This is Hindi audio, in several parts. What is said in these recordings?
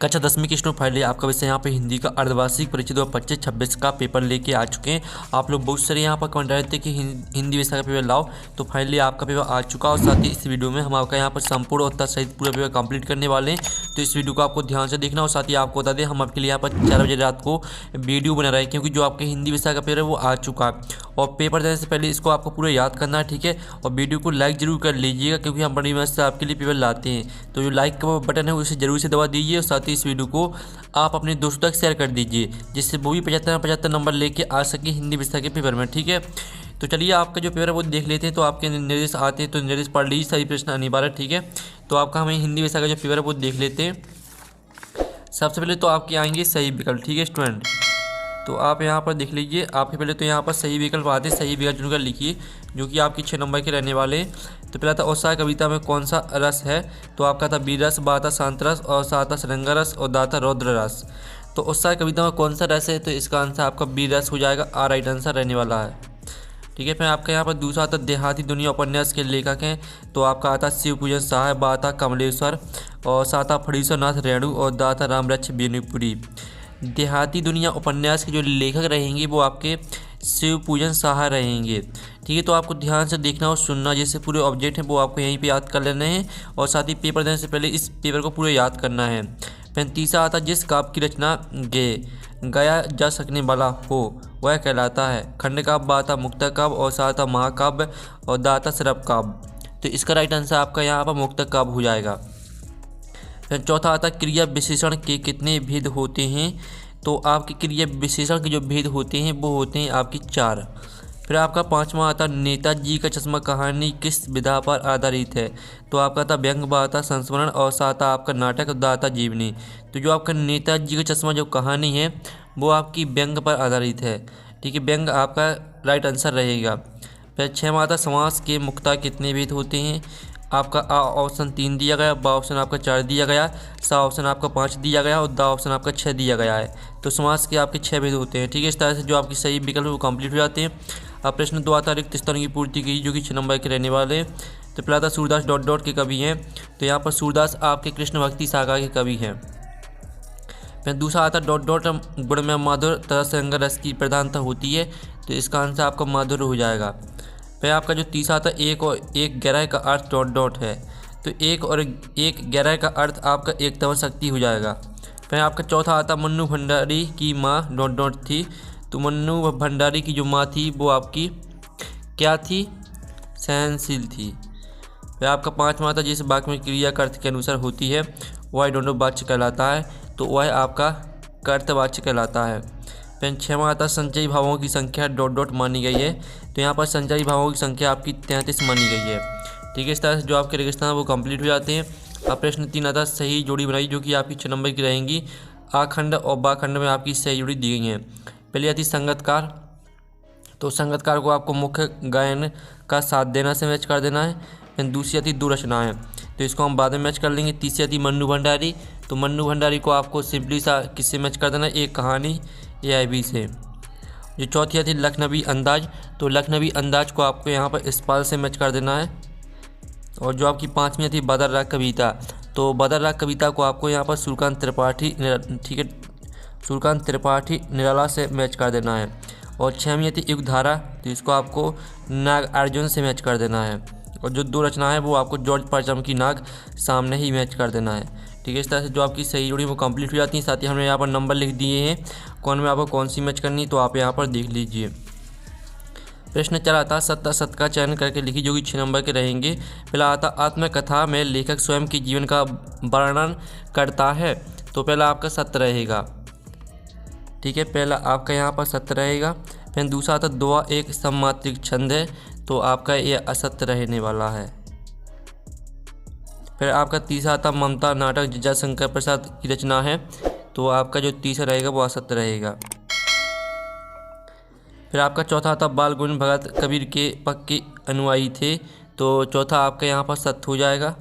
कक्षा 10वीं की स्टूडेंट फाइनली आपका वैसे यहाँ पे हिंदी का अर्धवार्षिक परीक्षा 2025-26 का पेपर लेके आ चुके हैं। आप लोग बहुत सारे यहाँ पर कमेंट रहे थे कि हिंदी विषय का पेपर लाओ, तो फाइनली आपका पेपर आ चुका। और साथ ही इस वीडियो में हम आपका यहाँ पर संपूर्ण और सहित पूरा पेपर कंप्लीट करने वाले हैं, तो इस वीडियो को आपको ध्यान से देखना। और साथ ही आपको बता दें, हम आपके लिए यहाँ पर 4 बजे रात को वीडियो बना रहे हैं, क्योंकि जो आपके हिंदी विषय का पेपर है वो आ चुका है। और पेपर देने से पहले इसको आपको पूरा याद करना है, ठीक है। और वीडियो को लाइक जरूर कर लीजिएगा, क्योंकि हम बड़ी मेहनत से आपके लिए पेपर लाते हैं। तो जो लाइक का बटन है उसे जरूर से दबा दीजिए। और साथ ही इस वीडियो को आप अपने दोस्तों तक शेयर कर दीजिए, जिससे वो भी 75 नंबर लेके आ सके हिंदी विषय के पेपर में, ठीक है। तो चलिए आपका जो पेपर है वो देख लेते हैं। तो आपके निर्देश आते हैं, तो निर्देश पढ़ लीजिए, सही प्रश्न अनिवार्य, ठीक है। तो आपका हमें हिंदी विषय का जो पेपर है वो देख लेते हैं। सबसे पहले तो आपके आएंगे सही विकल्प, ठीक है स्टूडेंट। तो आप यहाँ पर देख लीजिए, आपके पहले तो यहाँ पर सही विकल्प आते हैं, सही विकल्प चुनकर लिखिए, जो कि आपकी 6 नंबर के रहने वाले हैं। तो पहला था उत्साह कविता में कौन सा रस है, तो आपका था वीर रस, बा था शांत रस, और सा था श्रृंगार रस, और दा था रौद्र रस। तो उत्साह कविता में कौन सा रस है, तो इसका आंसर आपका वीर रस हो जाएगा, राइट आंसर रहने वाला है, ठीक है। फिर आपका यहाँ पर दूसरा आता देहाती दुनिया उपन्यास के लेखक हैं, तो आपका आता शिव पूजन शाह, बा था कमलेश्वर, और सा था फणीश्वर नाथ रेणु, और दा था रामरक्ष बेनीपुरी। देहाती दुनिया उपन्यास के जो लेखक रहेंगे वो आपके शिव पूजन शाह रहेंगे, ठीक है। तो आपको ध्यान से देखना और सुनना, जैसे पूरे ऑब्जेक्ट हैं वो आपको यहीं पे याद कर लेने हैं। और साथ ही पेपर देने से पहले इस पेपर को पूरे याद करना है। फिर तीसरा आता जिस काव्य की रचना गाया जा सकने वाला हो वह कहलाता है खंड काव्य, बा था मुक्तक काव्य, और सा था महाकाव्य, और दा था सरप काव्य। तो इसका राइट आंसर आपका यहाँ पर मुक्तक काव्य हो जाएगा। फिर चौथा आता क्रिया विशेषण के कितने भेद होते हैं, तो आपकी क्रिया विशेषण के जो भेद होते हैं वो होते हैं आपकी 4। फिर आपका पांचवा आता नेताजी का चश्मा कहानी किस विधा पर आधारित है, तो आपका था व्यंग, बा था संस्मरण, और सा था आपका नाटक, दा था जीवनी। तो जो आपका नेताजी का चश्मा जो कहानी है वो आपकी व्यंग पर आधारित है, ठीक है, व्यंग आपका राइट आंसर रहेगा। फिर 6वां आता समास के मुक्ता कितने भेद होते हैं, आपका आ ऑप्शन 3 दिया गया, बा ऑप्शन आपका 4 दिया गया, सा ऑप्शन आपका 5 दिया गया, और दा ऑप्शन आपका 6 दिया गया है। तो समास के आपके 6 भेद होते हैं, ठीक है। इस तरह से जो आपकी सही विकल्प वो कंप्लीट हो जाते हैं। अब प्रश्न 2 आता रिक्त स्थानों की पूर्ति की, जो कि 6 नंबर के रहने वाले हैं। तो पहला था सूरदास डॉट डॉट के कवि हैं, तो यहाँ पर सूरदास आपके कृष्ण भक्ति सागर के कवि हैं। फिर दूसरा आता डॉट डॉट गुण में माधुर तरह से रंग रस की प्रधानता होती है, तो इसका आंसर आपका माधुर्य हो जाएगा। फिर आपका जो तीसरा आता एक और एक गहराई का अर्थ डॉट डॉट है, तो एक और एक गहराई का अर्थ आपका एक तम शक्ति हो जाएगा। फिर आपका चौथा आता मन्नू भंडारी की माँ डॉट डॉट थी, तो मन्नू भंडारी की जो माँ थी वो आपकी क्या थी, सहनशील थी। फिर आपका पाँचवा आता जिस वाक्य में क्रिया का अर्थ के अनुसार होती है वह डॉट वाच्य कहलाता है, तो वह आपका कर्तवाच्य कहलाता है। फिर 6वां आता संचयी भावों की संख्या डॉट डॉट मानी गई है, तो यहाँ पर संचयी भावों की संख्या आपकी 33 मानी गई है, ठीक है। इस तरह से जो आपके रेगिस्तान वो कंप्लीट हो जाते हैं। अब प्रश्न 3 आता सही जोड़ी बनाई, जो कि आपकी 6 नंबर की रहेंगी। आ खंड और बा खंड में आपकी सही जोड़ी दी गई हैं। पहले आती संगतकार, तो संगतकार को आपको मुख्य गायन का साथ देना से मैच कर देना है। फिर दूसरी आती दो रचनाएँ, तो इसको हम बाद में मैच कर लेंगे। तीसरी आती मन्नू भंडारी, तो मन्नू भंडारी को आपको सिंपली सा किससे मैच कर देना है, एक कहानी AIB से। जो चौथी आती लखनवी अंदाज, तो लखनवी अंदाज को आपको यहाँ पर इस्पाल से मैच कर देना है। और जो आपकी 5वीं आती बदर राग कविता, तो बदर राग कविता को आपको यहाँ पर सूर्यकांत त्रिपाठी, ठीक है, सूर्यकांत त्रिपाठी निराला से मैच कर देना है। और 6वीं आती युगधारा, तो इसको आपको नागार्जुन से मैच कर देना है। और जो 2 रचना है वो आपको जॉर्ज परचम की नाग सामने ही मैच कर देना है, ठीक है। इस तरह से जो आपकी सही जोड़ी वो कंप्लीट हो जाती है। साथ ही हमने यहाँ पर नंबर लिख दिए हैं कौन में आपको कौन सी मैच करनी, तो आप यहाँ पर देख लीजिए। प्रश्न 4 आता सत्य असत्य का चयन करके लिखी, जो कि 6 नंबर के रहेंगे। पहला आता आत्मकथा में लेखक स्वयं के जीवन का वर्णन करता है, तो पहला आपका सत्य रहेगा, ठीक है, पहला आपका यहाँ पर सत्य रहेगा। फिर दूसरा आता दोहा एक सममात्रिक छंद है, तो आपका ये असत्य रहने वाला है। फिर आपका तीसरा आता ममता नाटक जयशंकर प्रसाद की रचना है, तो आपका जो तीसरा रहेगा वो असत्य रहेगा। फिर आपका चौथा आता बाल गोविंद भगत कबीर के पक्के अनुयायी थे, तो चौथा आपका यहाँ पर सत्य हो जाएगा।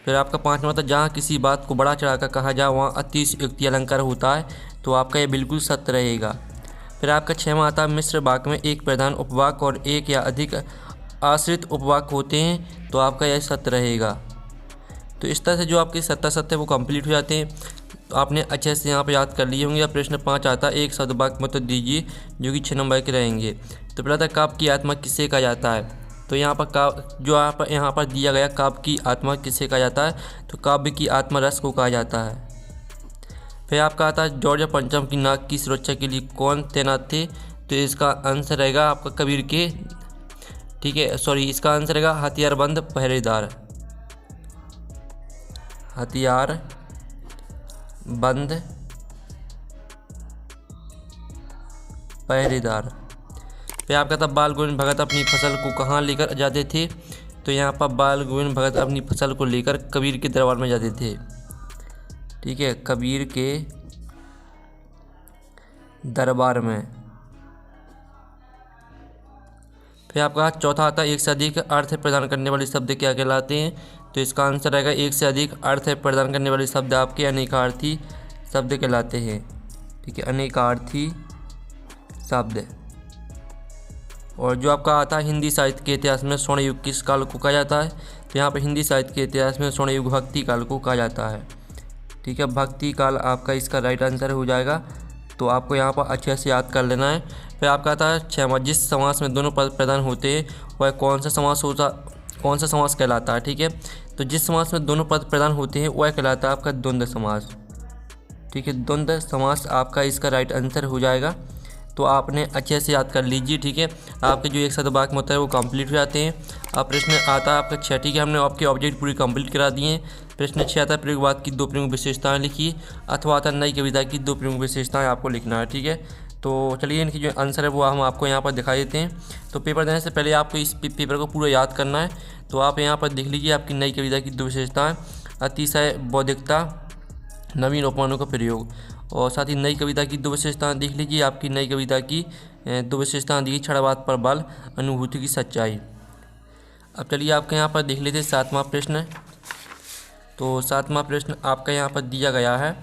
फिर आपका 5वां आता जहाँ किसी बात को बड़ा चढ़ाकर कहा जाए वहाँ अतिशयोक्ति अलंकार होता है, तो आपका ये बिल्कुल सत्य रहेगा। फिर आपका 6वां आता मिश्र वाक्य में एक प्रधान उपवाक और एक या अधिक आश्रित उपवाक होते हैं, तो आपका यह सत्य रहेगा। तो तो इस तरह से जो आपके 7 सत्य वो कंप्लीट हो जाते हैं। तो आपने अच्छे से यहाँ पे याद कर लिए होंगे। प्रश्न 5 आता है, एक शब्द वाक्य में उत्तर दीजिए, जो कि 6 नंबर के रहेंगे। तो पहला था, काव्य की आत्मा किसे कहा जाता है। तो यहाँ पर जो यहाँ पर दिया गया, काव्य की आत्मा किसे कहा जाता है, तो काव्य की आत्मा रस को कहा जाता है। फिर आपका आता है, जॉर्ज पंचम की नाक की सुरक्षा के लिए कौन तैनात थे। तो इसका आंसर रहेगा आपका कबीर के, ठीक है, सॉरी, इसका आंसर रहेगा हथियारबंद पहरेदार, हथियार बंद पहरेदार। फिर आपका था, बाल गोविंद भगत अपनी फसल को कहाँ लेकर जाते थे। तो यहाँ पर बाल गोविंद भगत अपनी फसल को लेकर कबीर के दरबार में जाते थे, ठीक है, कबीर के दरबार में। फिर आपका चौथा आता है, एक से अधिक अर्थ प्रदान करने वाले शब्द क्या कहलाते हैं। तो इसका आंसर रहेगा, एक से अधिक अर्थ प्रदान करने वाले शब्द आपके अनेकार्थी शब्द कहलाते हैं, ठीक है, अनेकार्थी शब्द। और जो आपका आता है, हिंदी साहित्य के इतिहास में स्वर्ण युग किस काल को कहा जाता है। तो यहाँ पर हिंदी साहित्य के इतिहास में स्वर्ण युग भक्ति काल को कहा जाता है, ठीक है, भक्ति काल आपका इसका राइट आंसर हो जाएगा। तो आपको यहाँ पर अच्छे से याद कर लेना है। फिर आपका आता है 6वां, जिस समास में दोनों पद प्रदान होते हैं वह कौन सा समास कहलाता है, ठीक है। तो जिस समास में दोनों पद प्रदान होते हैं वह कहलाता है आपका द्वंद्व समास, ठीक है, द्वंद्व समास आपका इसका राइट आंसर हो जाएगा। तो आपने अच्छे से याद कर लीजिए, ठीक है। आपके जो एक शब्द वाक्य में होता है वो कंप्लीट हो जाते हैं। अब प्रश्न आता है आपका 6, ठीक है, हमने आपके ऑब्जेक्ट पूरी कंप्लीट करा दिए हैं। प्रश्न 6 आता है, प्रयोगवाद की 2 प्रमुख विशेषताएं लिखिए, अथवा आता है नई कविता की 2 प्रमुख विशेषताएं आपको लिखना है, ठीक है। तो चलिए इनकी जो आंसर है वो हम आपको यहाँ पर दिखा देते हैं। तो पेपर देने से पहले आपको इस पेपर को पूरा याद करना है। तो आप यहाँ पर देख लीजिए, आपकी नई कविता की 2 विशेषताएँ, अतिशय बौद्धिकता, नवीन उपमानों का प्रयोग, और साथ ही नई कविता की 2 विशेषताएं देख लीजिए। आपकी नई कविता की 2 विशेषताएं दी, क्षणवाद पर बल, अनुभूति की सच्चाई। अब चलिए आपके यहाँ पर देख लेते हैं 7वां प्रश्न। तो 7वां प्रश्न आपका यहाँ पर दिया गया है,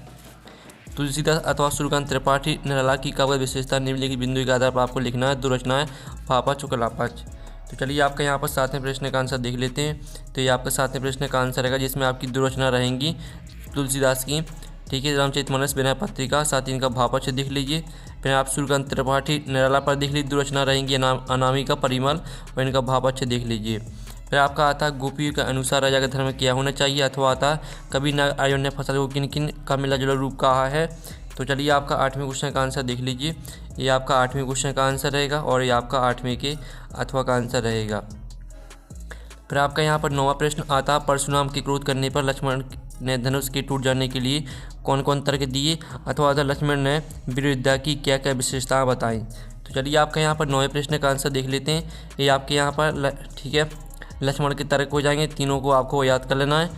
तुलसीदास अथवा सूर्यकांत त्रिपाठी निराला की काव्य विशेषता निम्नलिखित बिंदु के आधार पर आपको लिखना है। 2 रचनाएं, पापच और कलापच। तो चलिए आपका यहाँ पर 7वें प्रश्न का आंसर देख लेते हैं। तो ये आपका 7वें प्रश्न का आंसर रहेगा, जिसमें आपकी 2 रचना रहेंगी तुलसीदास की, ठीक है, रामचरितमानस, विनय पत्रिका, साथ ही इनका भावार्थ देख लीजिए। फिर आप सूर्यकांत त्रिपाठी निराला पर देख लीजिए, 2 रचना रहेंगी, अनामिका, परिमल, और इनका भावार्थ देख लीजिए। फिर आपका आता है, गोपियों के अनुसार राजा का धर्म क्या होना चाहिए, अथवा आता है, कभी न अयोध्या फसल को किन किन का मिला जुला रूप कहा है। तो चलिए आपका 8वें क्वेश्चन का आंसर देख लीजिए। ये आपका 8वें क्वेश्चन का आंसर रहेगा, और ये आपका 8वें के अथवा का आंसर रहेगा। फिर आपका यहाँ पर 9वां प्रश्न आता है, परशुराम के क्रोध करने पर लक्ष्मण ने धनुष के टूट जाने के लिए कौन कौन तर्क दिए, अथवा लक्ष्मण ने वीरविद्या की क्या क्या विशेषताएं बताई। तो चलिए आपका यहाँ पर 9वें प्रश्न का आंसर देख लेते हैं। ये आपके यहाँ पर ठीक है, लक्ष्मण के तर्क हो जाएंगे, तीनों को आपको याद कर लेना है।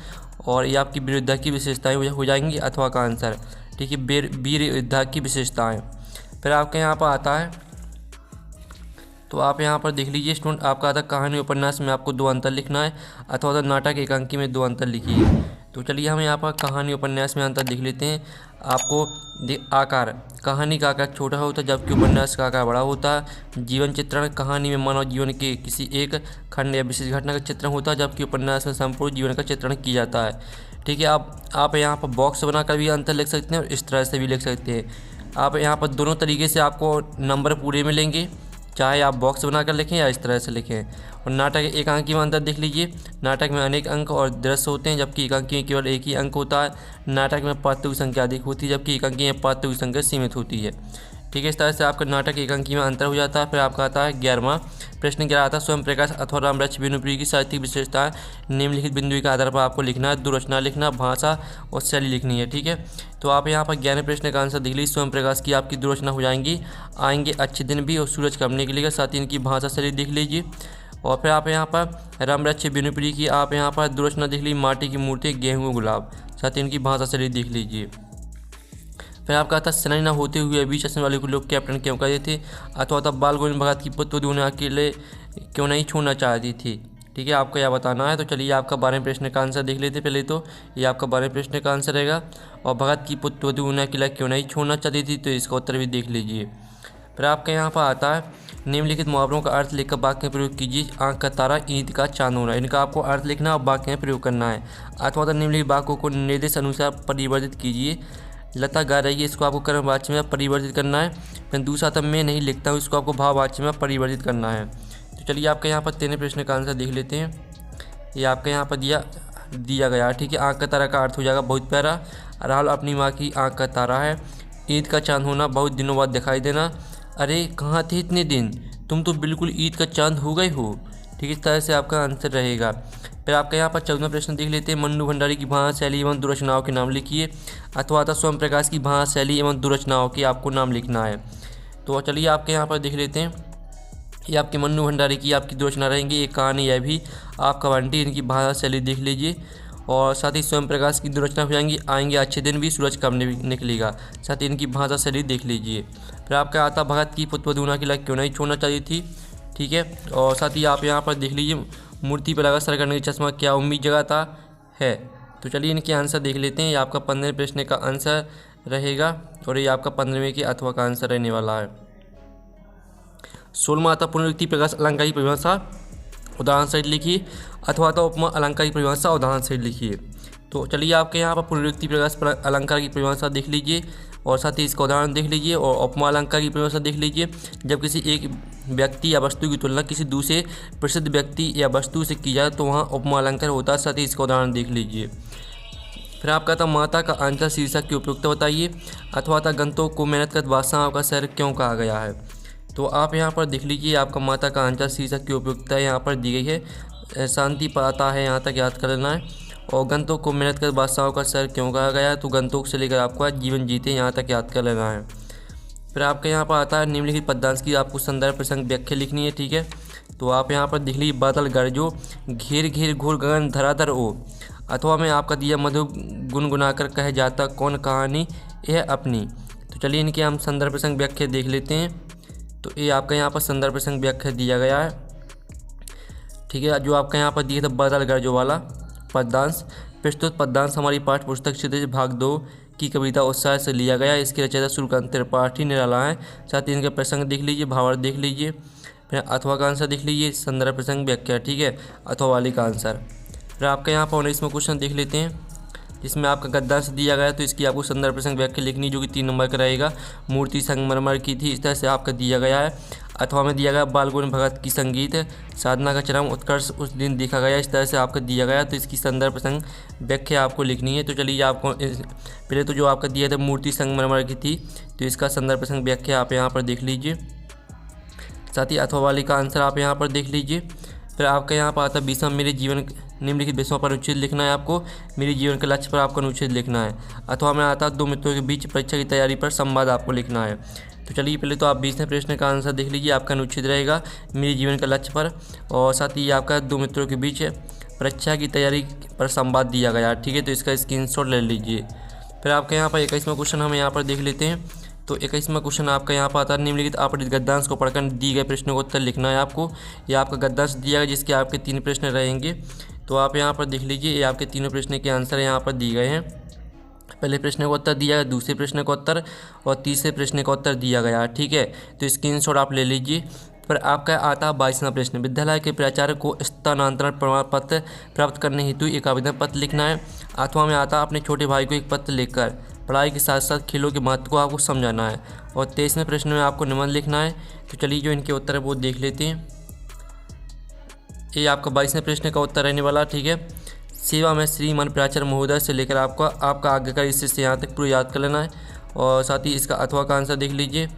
और ये आपकी वीरविद्या की विशेषताएं हो जाएंगी, अथवा का आंसर, ठीक है, वीरविद्या की विशेषताएँ। फिर आपके यहाँ पर आता है, तो आप यहाँ पर देख लीजिए स्टूडेंट, आपका आता कहानी उपन्यास में आपको 2 अंतर लिखना है, अथवा नाटक एकांकी में 2 अंतर लिखिए। तो चलिए हम यहाँ पर कहानी उपन्यास में अंतर देख लेते हैं। आपको आकार, कहानी का आकार छोटा होता है जबकि उपन्यास का आकार बड़ा होता है। जीवन चित्रण, कहानी में मानव जीवन के किसी एक खंड या विशेष घटना का चित्रण होता है, जबकि उपन्यास में संपूर्ण जीवन का चित्रण किया जाता है, ठीक है। आप यहाँ पर बॉक्स बनाकर भी अंतर लिख सकते हैं और इस तरह से भी लिख सकते हैं। आप यहाँ पर दोनों तरीके से आपको नंबर पूरे मिलेंगे, चाहे आप बॉक्स बनाकर लिखें या इस तरह से लिखें। और नाटक एकांकी में अंतर देख लीजिए, नाटक में अनेक अंक और दृश्य होते हैं, जबकि एकांकी में केवल एक ही अंक होता है। नाटक में पात्रों की संख्या अधिक होती है, जबकि एकांकी में पात्रों की संख्या सीमित होती है, ठीक है। इस तरह से आपका नाटक एकांकी में अंतर हो जाता है। फिर आपका आता है 11वां प्रश्न, 11 आता है, स्वयं प्रकाश अथवा रामवृक्ष बिनुप्रिय की साहित्यिक विशेषताएं निम्नलिखित बिंदु के आधार पर आपको लिखना है। 2 रचना लिखना, भाषा और शैली लिखनी है, ठीक है। तो आप यहाँ पर 11वें प्रश्न का आंसर देख लीजिए, स्वयं प्रकाश की आपकी 2 रचना हो जाएंगी, आएंगे अच्छे दिन भी और सूरज कमने के लिए, साथ ही इनकी भाषा शैली देख लीजिए। और फिर आप यहाँ पर रामवृक्ष बिनुप्रिय की आप यहाँ पर 2 रचना देख लीजिए, माटी की मूर्ति, गेहूँ गुलाब, साथ ही इनकी भाषा शैली देख लीजिए। फिर आपका था, सेनानी न होते हुए भी चश्मे वाले को लोग कैप्टन क्यों कहते थे, अथवा तब बाल गोविंद भगत की पुत्र उन्हें अकेले क्यों नहीं छोड़ना चाहती थी, ठीक है, आपको यह बताना है। तो चलिए आपका 12वें प्रश्न का आंसर देख लेते पहले। तो ये आपका 12वें प्रश्न का आंसर रहेगा, और भगत की पुत्र उन्हें अकेला क्यों नहीं छोड़ना चाहती थी, तो इसका उत्तर भी देख लीजिए। फिर आपके यहाँ पर आता है निम्नलिखित मुहावरों का अर्थ लिखकर वाक्य में प्रयोग कीजिए। आंख का तारा, ईद का चांद होना। इनका आपको अर्थ लिखना और वाक्य में प्रयोग करना है। अथवा निम्नलिखित वाक्यों को निर्देश अनुसार परिवर्तित कीजिए। लता गा रही है, इसको आपको कर्मवाच्य में परिवर्तित करना है। फिर दूसरा था मैं नहीं लिखता हूँ, इसको आपको भाववाच्य में परिवर्तित करना है। तो चलिए आपके यहाँ पर 3 प्रश्न का आंसर देख लेते हैं। ये आपके यहाँ पर दिया गया, ठीक है। आंख का तारा का अर्थ हो जाएगा बहुत प्यारा। राहुल अपनी माँ की आंख का तारा है। ईद का चांद होना, बहुत दिनों बाद दिखाई देना। अरे कहाँ थे इतने दिन, तुम तो बिल्कुल ईद का चांद हो गए हो, ठीक है। इस तरह से आपका आंसर रहेगा। फिर आपका यहाँ पर 14वां प्रश्न देख लेते हैं। मन्नू भंडारी की भाषा शैली एवं दुरचनाओं के नाम लिखिए। अथवा स्वयं प्रकाश की भाषा शैली एवं दुरचनाओं के आपको नाम लिखना है। तो चलिए आपके यहाँ पर देख लेते हैं। ये आपके मन्नू भंडारी की आपकी दुरचना रहेंगी। एक कहानी यह भी आपका बंटी, इनकी भाषा शैली देख लीजिए। और साथ ही स्वयं प्रकाश की दुरचना हो जाएंगी आएंगे अच्छे दिन भी, सूरज कब निकलेगा। साथ ही इनकी भाषा शैली देख लीजिए। फिर आपका आता भगत की पुतवधूना की लाइक क्यों नहीं छोड़ना चाहिए थी, ठीक है। और साथ ही आप यहाँ पर देख लीजिए मूर्ति पर लगा सर करने का चश्मा क्या उम्मीद जगाता है। तो चलिए इनके आंसर देख लेते हैं। ये आपका 15वें प्रश्न का आंसर रहेगा और ये आपका 15वें के अथवा का आंसर रहने वाला है। 16वां आता पुनरुक्ति प्रकाश अलंकार की परिभाषा उदाहरण सहित लिखिए। अथवा उपमा अलंकार की परिभाषा उदाहरण सहित लिखिए। तो चलिए आपके यहाँ पर पुनरुक्ति प्रकाश अलंकार की परिभाषा देख लीजिए और साथ ही इसका उदाहरण देख लीजिए। और उपमा अलंकार की परिभाषा देख लीजिए। जब किसी एक व्यक्ति या वस्तु की तुलना किसी दूसरे प्रसिद्ध व्यक्ति या वस्तु से की जाए तो वहाँ उपमा अलंकार होता है। साथ ही इसका उदाहरण देख लीजिए। फिर आपका था माता का अंतर शीर्षक की उपयुक्तता बताइए। अथवा गंतों को मेहनत कर बादशाह का शहर क्यों कहा गया है। तो आप यहाँ पर देख लीजिए आपका माता का अंतर शीर्षक की उपयुक्तता यहाँ पर दी गई है। शांति पाता है, यहाँ तक याद कर लेना है। और गंतोक को मेहनत कर बादशाहों का शहर क्यों कहा गया है, तो गंतोक से लेकर आपको जीवन जीते यहाँ तक याद कर लेना है। फिर आपके यहाँ पर आता है निम्नलिखित पद्यांश की आपको संदर्भ प्रसंग व्याख्या लिखनी है, ठीक है। तो आप यहाँ पर देख लीजिए बादल गरजो, घेर घेर घोर गगन धराधर ओ। अथवा में आपका दिया मधु गुनगुनाकर कह जाता कौन कहानी यह अपनी। तो चलिए इनके हम संदर्भ प्रसंग व्याख्या देख लेते हैं। तो ये आपका यहाँ पर संदर्भ प्रसंग व्याख्या दिया गया है, ठीक है। जो आपका यहाँ पर दिया था बादल गरजो वाला पद्यांश। प्रस्तुत पद्यांश हमारी पाठ्य पुस्तक क्षितिज भाग 2 की कविता उत्साह से लिया गया। इसके रचयिता सूर्यकांत त्रिपाठी निराला है। साथ ही इनके प्रसंग देख लीजिए, भावार्थ देख लीजिए। फिर अथवा का आंसर देख लीजिए, संदर्भ प्रसंग व्याख्या, ठीक है, अथवा वाली का आंसर। फिर आपका यहाँ पर 19वां क्वेश्चन देख लेते हैं, जिसमें आपका गद्यांश दिया गया है। तो इसकी आपको संदर्भ प्रसंग व्याख्या लिखनी, जो कि 3 नंबर का रहेगा। मूर्ति संगमरमर की थी, इस तरह से आपका दिया गया है। अथवा में दिया गया बालगुण भगत की संगीत साधना का चरम उत्कर्ष उस दिन देखा गया, इस तरह से आपका दिया गया। तो इसकी संदर्भ प्रसंग व्याख्या आपको लिखनी है। तो चलिए आपको पहले तो जो आपका दिया था मूर्ति संगमरमर की थी, तो इसका संदर्भ प्रसंग व्याख्या आप यहाँ पर देख लीजिए। साथ ही अथवा वाली का आंसर आप यहाँ पर देख लीजिए। फिर आपका यहाँ पर आता है 20वां मेरे जीवन निम्नलिखित विषयों पर अनुच्छेद लिखना है आपको। मेरे जीवन के लक्ष्य पर आपको अनुच्छेद लिखना है। अथवा में आता है 2 मित्रों के बीच परीक्षा की तैयारी पर संवाद आपको लिखना है। तो चलिए पहले तो आप 20वें प्रश्न का आंसर देख लीजिए। आपका अनुच्छेद रहेगा मेरे जीवन के लक्ष्य पर, और साथ ही आपका 2 मित्रों के बीच परीक्षा की तैयारी पर संवाद दिया गया, ठीक है। तो इसका स्क्रीनशॉट ले लीजिए। फिर आपके यहाँ पर 21वां क्वेश्चन हम यहाँ पर देख लेते हैं। तो 21वां क्वेश्चन आपका यहाँ पर आता है निम्नलिखित अपठित गद्यांश को पढ़कर दी गए प्रश्नों का उत्तर लिखना है आपको। ये आपका गद्यांश दिया गया, जिसके आपके 3 प्रश्न रहेंगे। तो आप यहाँ पर देख लीजिए, ये आपके तीनों प्रश्न के आंसर यहाँ पर दिए गए हैं। पहले प्रश्न का उत्तर दिया गया, दूसरे प्रश्न का उत्तर और तीसरे प्रश्न का उत्तर दिया गया, ठीक है। तो स्क्रीनशॉट आप ले लीजिए। फिर आपका आता है 22वां प्रश्न, विद्यालय के प्राचार्य को स्थानांतरण प्रमाण पत्र प्राप्त करने हेतु एक आवेदन पत्र लिखना है। अथवा में आता है अपने छोटे भाई को एक पत्र लिखकर पढ़ाई के साथ साथ खेलों के महत्व को आपको समझाना है। और 23वें प्रश्न में आपको निबंध लिखना है। तो चलिए जो इनके उत्तर है वो देख लेते हैं। ये आपका 22वें प्रश्न का उत्तर रहने वाला, ठीक है। सेवा में श्रीमान प्राचार्य महोदय से लेकर आपका आज्ञाकारी से यहाँ तक पूरा याद कर लेना है। और साथ ही इसका अथवा का आंसर देख लीजिए,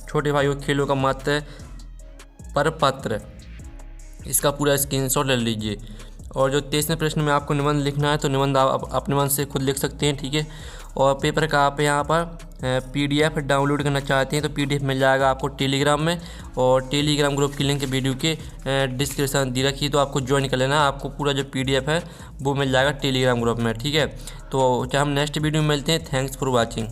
छोटे भाइयों खेलों का महत्व पर पत्र, इसका पूरा स्क्रीनशॉट ले लीजिए। और जो 23वें प्रश्न में आपको निबंध लिखना है, तो निबंध आप अपने मन से खुद लिख सकते हैं, ठीक है। और पेपर का आप यहाँ पर PDF डाउनलोड करना चाहते हैं तो PDF मिल जाएगा आपको टेलीग्राम में। और टेलीग्राम ग्रुप की लिंक वीडियो के डिस्क्रिप्शन दी रखी है, तो आपको ज्वाइन कर लेना है। आपको पूरा जो PDF है वो मिल जाएगा टेलीग्राम ग्रुप में, ठीक है। तो क्या हम नेक्स्ट वीडियो में मिलते हैं। Thanks for watching.